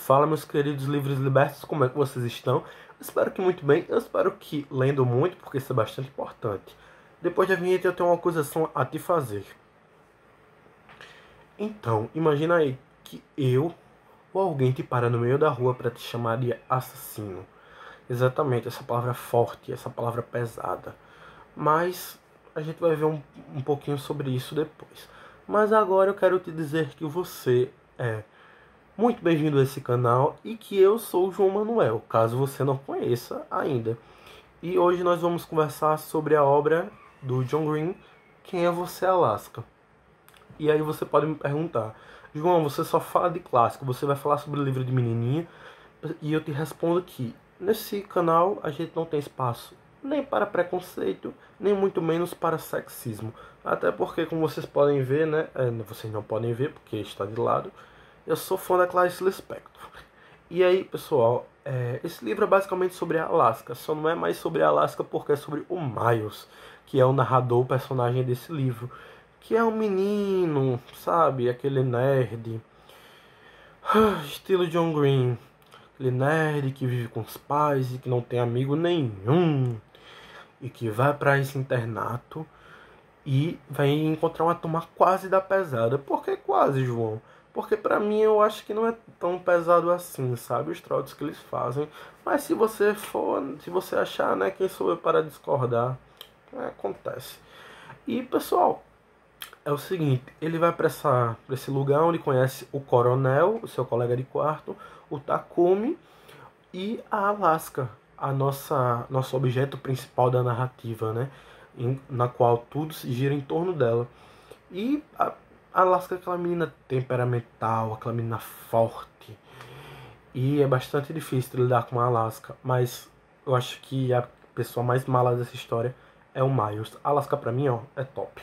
Fala, meus queridos livres libertos, como é que vocês estão? Eu espero que muito bem, eu espero que lendo muito, porque isso é bastante importante. Depois da vinheta eu tenho uma acusação a te fazer. Então, imagina aí que eu ou alguém te para no meio da rua para te chamar de assassino. Exatamente, essa palavra forte, essa palavra pesada. Mas a gente vai ver um pouquinho sobre isso depois. Mas agora eu quero te dizer que você é muito bem-vindo a esse canal e que eu sou o João Manuel, caso você não conheça ainda. E hoje nós vamos conversar sobre a obra do John Green, Quem é Você, Alaska? E aí você pode me perguntar, João, você só fala de clássico, você vai falar sobre o livro de menininha? E eu te respondo que nesse canal a gente não tem espaço nem para preconceito, nem muito menos para sexismo. Até porque, como vocês podem ver, né? Vocês não podem ver porque está de lado. Eu sou fã da Clarice Lispector. E aí, pessoal, esse livro é basicamente sobre a Alaska. Só não é mais sobre a Alaska porque é sobre o Miles, que é o narrador, o personagem desse livro. Que é um menino, sabe? Aquele nerd. Estilo John Green. Aquele nerd que vive com os pais e que não tem amigo nenhum. E que vai para esse internato e vai encontrar uma turma quase da pesada. Por que quase, João? Porque pra mim eu acho que não é tão pesado assim, sabe? Os trotes que eles fazem. Mas se você achar, né? Quem sou eu para discordar? Acontece. E pessoal, é o seguinte, ele vai para esse lugar onde conhece o Coronel, o seu colega de quarto, o Takumi e a Alaska, nosso objeto principal da narrativa, né? Na qual tudo se gira em torno dela. E a Alaska é aquela menina temperamental, aquela menina forte. E é bastante difícil lidar com a Alaska, mas eu acho que a pessoa mais mala dessa história é o Miles. A Alaska pra mim, ó, é top.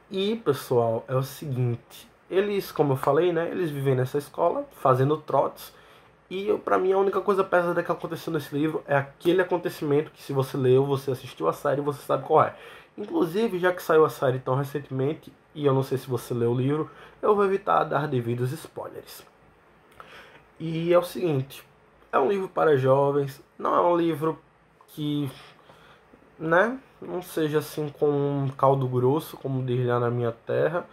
E, pessoal, é o seguinte, eles, como eu falei, né, eles vivem nessa escola, fazendo trotes, e pra mim a única coisa pesada que aconteceu nesse livro é aquele acontecimento que se você leu, você assistiu a série, você sabe qual é. Inclusive, já que saiu a série tão recentemente, e eu não sei se você leu o livro, eu vou evitar dar devidos spoilers. E é o seguinte, é um livro para jovens, não é um livro que, né, não seja assim com um caldo grosso, como diz lá na minha terra.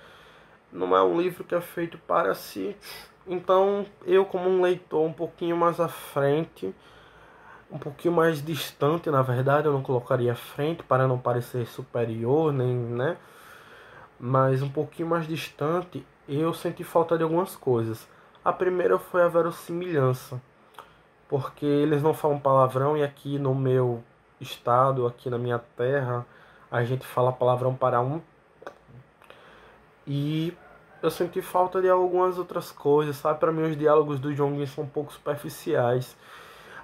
Não é um livro que é feito para si. Então, eu como um leitor um pouquinho mais à frente, um pouquinho mais distante, na verdade, eu não colocaria à frente para não parecer superior, nem, né? Mas um pouquinho mais distante, eu senti falta de algumas coisas. A primeira foi a verossimilhança, porque eles não falam palavrão e aqui no meu estado, aqui na minha terra, a gente fala palavrão para um. E eu senti falta de algumas outras coisas, sabe? Para mim os diálogos do John Green são um pouco superficiais.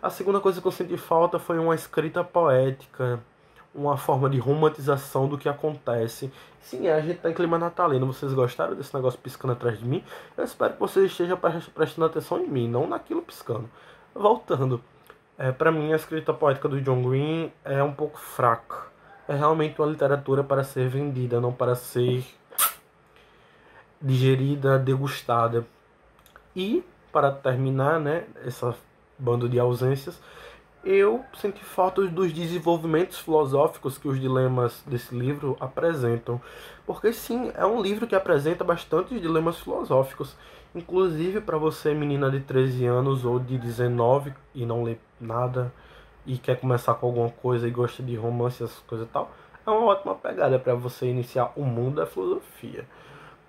A segunda coisa que eu senti falta foi uma escrita poética, uma forma de romantização do que acontece. Sim, a gente tá em clima natalino. Vocês gostaram desse negócio piscando atrás de mim? Eu espero que vocês estejam prestando atenção em mim, não naquilo piscando. Voltando, para mim a escrita poética do John Green é um pouco fraca. É realmente uma literatura para ser vendida, não para ser digerida, degustada. E, para terminar, né, essa bando de ausências, eu senti falta dos desenvolvimentos filosóficos que os dilemas desse livro apresentam. Porque sim, é um livro que apresenta bastante dilemas filosóficos. Inclusive para você, menina de 13 anos ou de 19 e não lê nada e quer começar com alguma coisa e gosta de romance, essas coisas e tal, é uma ótima pegada para você iniciar o mundo da filosofia.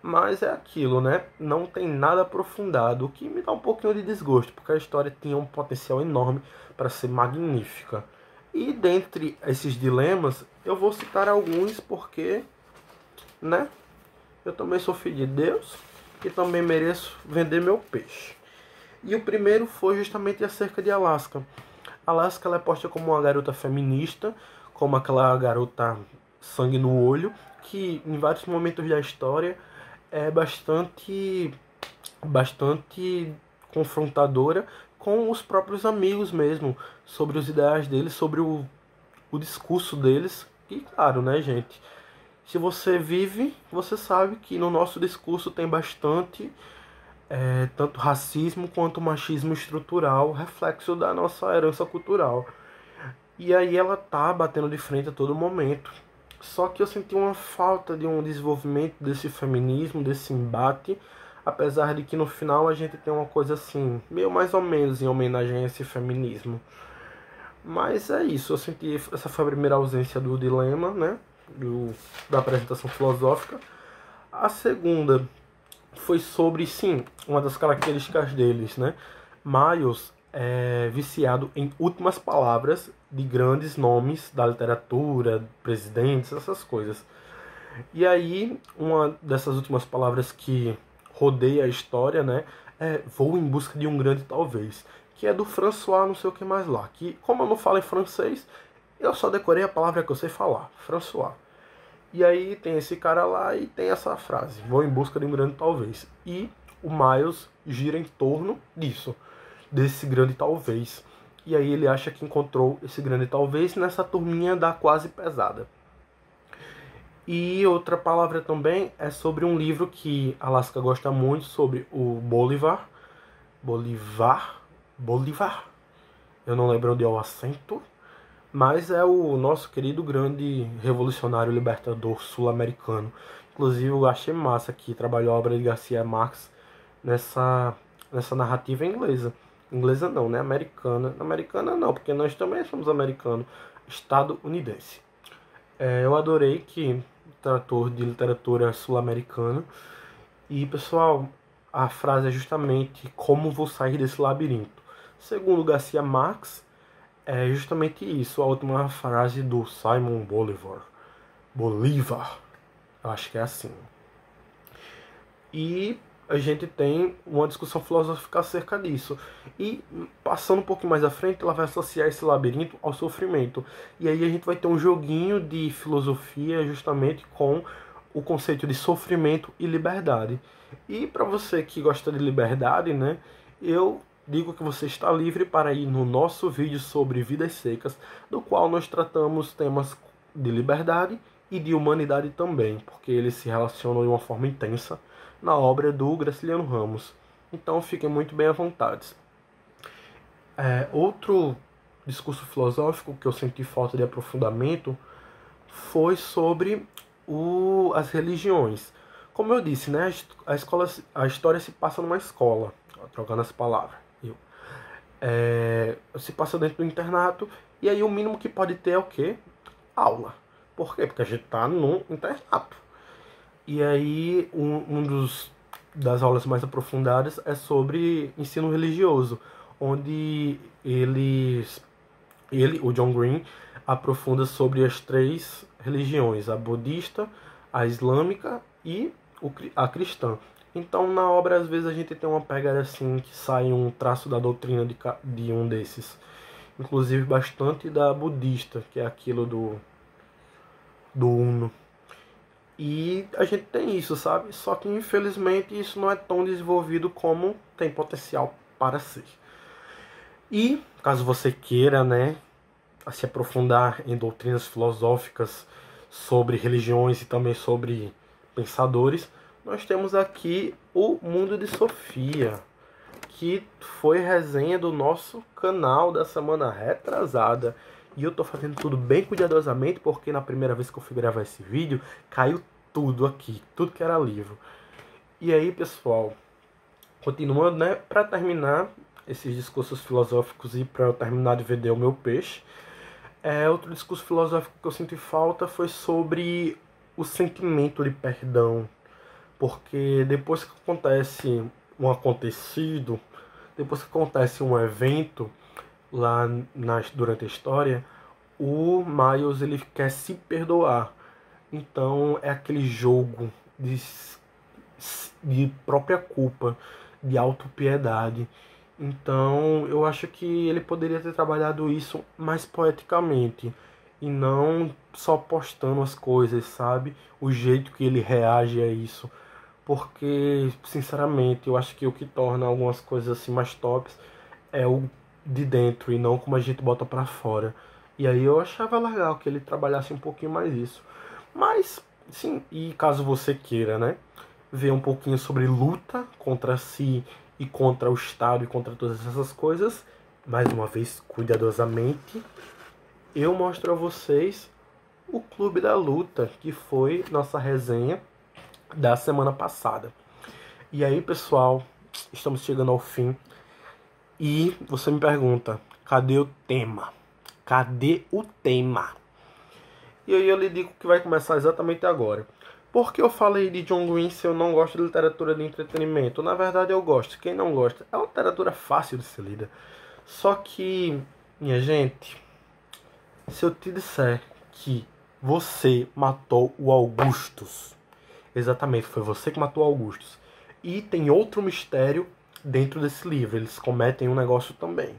Mas é aquilo, né? Não tem nada aprofundado, o que me dá um pouquinho de desgosto, porque a história tinha um potencial enorme para ser magnífica. E dentre esses dilemas, eu vou citar alguns porque, né? Eu também sou filho de Deus e também mereço vender meu peixe. E o primeiro foi justamente acerca de Alaska. Alaska ela é posta como uma garota feminista, como aquela garota sangue no olho, que em vários momentos da história é bastante confrontadora com os próprios amigos mesmo, sobre os ideais deles, sobre o discurso deles. E claro, né, gente? Se você vive, você sabe que no nosso discurso tem bastante tanto racismo quanto machismo estrutural, reflexo da nossa herança cultural. E aí ela tá batendo de frente a todo momento. Só que eu senti uma falta de um desenvolvimento desse feminismo, desse embate, apesar de que no final a gente tem uma coisa assim, meio mais ou menos em homenagem a esse feminismo. Mas é isso, eu senti, essa foi a primeira ausência do dilema, né, da apresentação filosófica. A segunda foi sobre, sim, uma das características deles, né? Miles é viciado em últimas palavras de grandes nomes da literatura, presidentes, essas coisas. E aí, uma dessas últimas palavras que rodeia a história, né, é Vou em busca de um grande talvez, que é do François não sei o que mais lá, que como eu não falo em francês, eu só decorei a palavra que eu sei falar, François. E aí tem esse cara lá e tem essa frase, vou em busca de um grande talvez. E o Miles gira em torno disso, desse grande talvez. E aí ele acha que encontrou esse grande talvez nessa turminha da quase pesada. E outra palavra também é sobre um livro que Alaska gosta muito, sobre o Bolivar. Bolivar. Eu não lembro onde é o acento. Mas é o nosso querido grande revolucionário libertador sul-americano. Inclusive eu achei massa que trabalhou a obra de Garcia Marques nessa narrativa inglesa. Inglesa não, né? Americana. Americana não, porque nós também somos americanos. Estadunidense. Eu adorei que trator de literatura sul-americana. E, pessoal, a frase é justamente como vou sair desse labirinto. Segundo Garcia Marques, é justamente isso, a última frase do Simon Bolivar. Bolívar, eu acho que é assim. E a gente tem uma discussão filosófica acerca disso. E passando um pouquinho mais à frente, ela vai associar esse labirinto ao sofrimento. E aí a gente vai ter um joguinho de filosofia justamente com o conceito de sofrimento e liberdade. E para você que gosta de liberdade, né, eu digo que você está livre para ir no nosso vídeo sobre vidas secas, do qual nós tratamos temas de liberdade e de humanidade também, porque eles se relacionam de uma forma intensa na obra do Graciliano Ramos. Então fiquem muito bem à vontade. Outro discurso filosófico que eu senti falta de aprofundamento foi sobre as religiões. Como eu disse, né, a história se passa numa escola, trocando as palavras. Se passa dentro do internato, e aí o mínimo que pode ter é o quê? Aula. Por quê? Porque a gente tá num internato. E aí das aulas mais aprofundadas é sobre ensino religioso, onde o John Green, aprofunda sobre as três religiões, a budista, a islâmica e a cristã. Então, na obra, às vezes, a gente tem uma pegada assim, que sai um traço da doutrina de um desses. Inclusive, bastante da budista, que é aquilo do Uno. E a gente tem isso, sabe? Só que, infelizmente, isso não é tão desenvolvido como tem potencial para ser. E, caso você queira, né, se aprofundar em doutrinas filosóficas sobre religiões e também sobre pensadores, nós temos aqui o Mundo de Sofia, que foi resenha do nosso canal da semana retrasada. E eu tô fazendo tudo bem cuidadosamente, porque na primeira vez que eu fui gravar esse vídeo, caiu tudo aqui, tudo que era livro. E aí, pessoal, continuando, né, para terminar esses discursos filosóficos e para eu terminar de vender o meu peixe, outro discurso filosófico que eu senti falta foi sobre o sentimento de perdão. Porque depois que acontece um acontecido, depois que acontece um evento lá durante a história, o Miles ele quer se perdoar. Então é aquele jogo de própria culpa, de autopiedade. Então eu acho que ele poderia ter trabalhado isso mais poeticamente e não só postando as coisas, sabe? O jeito que ele reage a isso. Porque, sinceramente, eu acho que o que torna algumas coisas assim mais tops é o de dentro e não como a gente bota pra fora. E aí eu achava legal que ele trabalhasse um pouquinho mais isso. Mas, sim, e caso você queira, né, ver um pouquinho sobre luta contra si e contra o Estado e contra todas essas coisas, mais uma vez, cuidadosamente, eu mostro a vocês o Clube da Luta, que foi nossa resenha da semana passada. E aí, pessoal, estamos chegando ao fim. E você me pergunta, cadê o tema? Cadê o tema? E aí eu lhe digo que vai começar exatamente agora. Por que eu falei de John Green se eu não gosto de literatura de entretenimento? Na verdade eu gosto. Quem não gosta? É uma literatura fácil de ser lida. Só que, minha gente, se eu te disser que você matou o Augustus, exatamente, foi você que matou o Augustus, e tem outro mistério dentro desse livro, eles cometem um negócio também,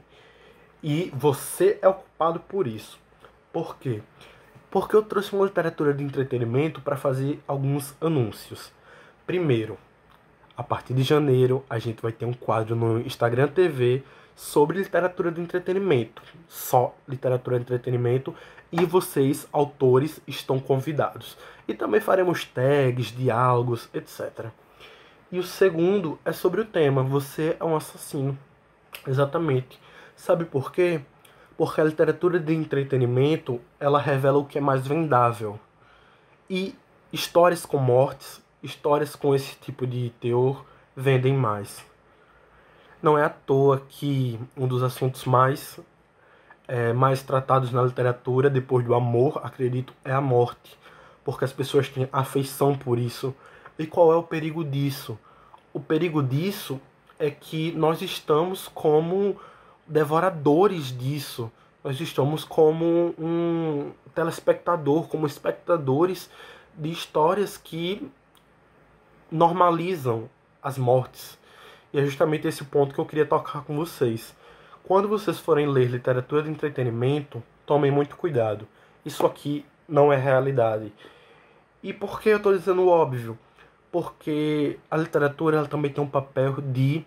e você é o culpado por isso. Por quê? Porque eu trouxe uma literatura de entretenimento para fazer alguns anúncios. Primeiro, a partir de janeiro, a gente vai ter um quadro no Instagram TV sobre literatura de entretenimento. Só literatura de entretenimento. E vocês, autores, estão convidados. E também faremos tags, diálogos, etc. E o segundo é sobre o tema. Você é um assassino. Exatamente. Sabe por quê? Porque a literatura de entretenimento, ela revela o que é mais vendável. E histórias com mortes, histórias com esse tipo de teor, vendem mais. Não é à toa que um dos assuntos mais tratados na literatura, depois do amor, acredito, é a morte. Porque as pessoas têm afeição por isso. E qual é o perigo disso? O perigo disso é que nós estamos como devoradores disso. Nós estamos como um telespectador, como espectadores de histórias que normalizam as mortes. E é justamente esse ponto que eu queria tocar com vocês. Quando vocês forem ler literatura de entretenimento, tomem muito cuidado. Isso aqui não é realidade. E por que eu estou dizendo o óbvio? Porque a literatura ela também tem um papel de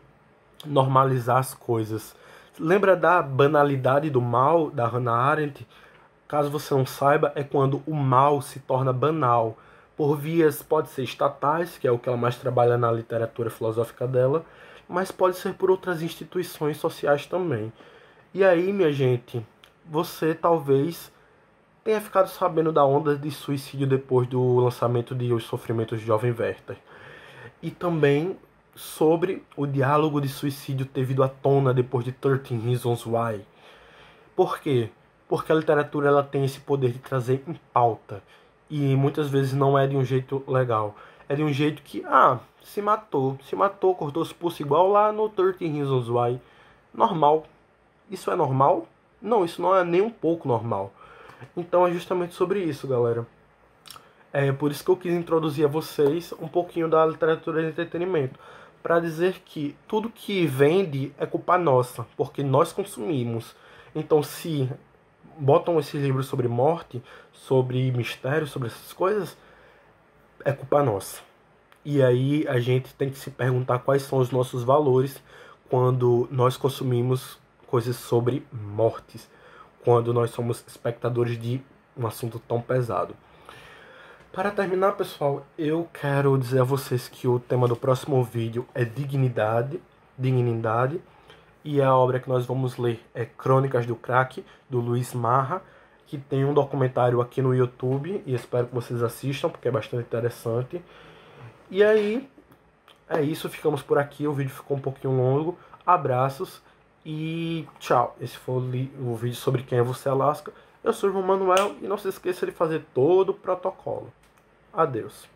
normalizar as coisas. Lembra da banalidade do mal, da Hannah Arendt? Caso você não saiba, é quando o mal se torna banal. Por vias, pode ser estatais, que é o que ela mais trabalha na literatura filosófica dela, mas pode ser por outras instituições sociais também. E aí, minha gente, você talvez tenha ficado sabendo da onda de suicídio depois do lançamento de Os Sofrimentos de Jovem Werther. E também sobre o diálogo de suicídio ter vindo à tona depois de 13 Reasons Why. Por quê? Porque a literatura ela tem esse poder de trazer em pauta. E muitas vezes não é de um jeito legal. É de um jeito que, se matou, cortou os pulsos igual lá no 13 Reasons Why. Normal. Isso é normal? Não, isso não é nem um pouco normal. Então é justamente sobre isso, galera. É por isso que eu quis introduzir a vocês um pouquinho da literatura de entretenimento. Para dizer que tudo que vende é culpa nossa, porque nós consumimos. Então se botam esses livros sobre morte, sobre mistério, sobre essas coisas, é culpa nossa. E aí a gente tem que se perguntar quais são os nossos valores quando nós consumimos coisas sobre mortes, quando nós somos espectadores de um assunto tão pesado. Para terminar, pessoal, eu quero dizer a vocês que o tema do próximo vídeo é dignidade, e a obra que nós vamos ler é Crônicas do Crack, do Luiz Marra, que tem um documentário aqui no YouTube, e espero que vocês assistam, porque é bastante interessante. E aí, é isso, ficamos por aqui, o vídeo ficou um pouquinho longo, abraços e tchau. Esse foi o vídeo sobre quem é você, Alaska. Eu sou o João Manuel, e não se esqueça de fazer todo o protocolo. Adeus.